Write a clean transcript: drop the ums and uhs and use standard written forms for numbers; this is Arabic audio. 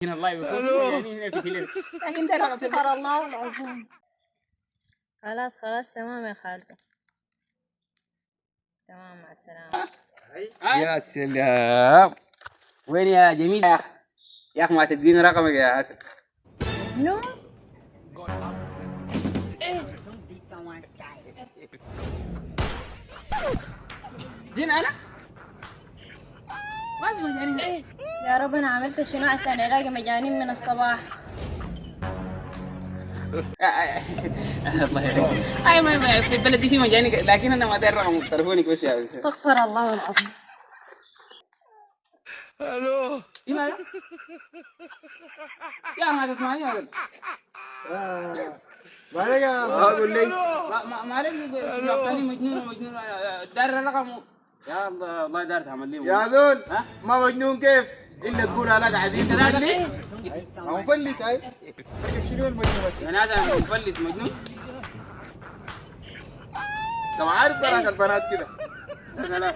الله يكون يعني كثير. استغفر الله العظيم. خلاص خلاص تمام يا خالته. تمام مع السلامة. يا سلام. وين يا جميل يا أخ؟ يا أخ ما تديني رقمك يا حسن. نو جين أنا؟ ما في مجانين. يا رب أنا عملت شنو عشان ألاقي مجانين من الصباح؟ الله يعينك. أي ما في البلد دي في مجانين، لكن أنا ما أدري رقم تليفونك بس يا أخي. استغفر الله العظيم. الو ايه مالك؟ يا ما تسمعني ولا مالك يا اقول لي مالك تلقاني مجنون دار الرقم يا الله الله دار تعمل لي يا ذول ما مجنون كيف الا تقول انا قاعدين مفلس مفلس هاي شنو المجنون انا هذا مفلس مجنون. انت ما عارف براك البنات كده لا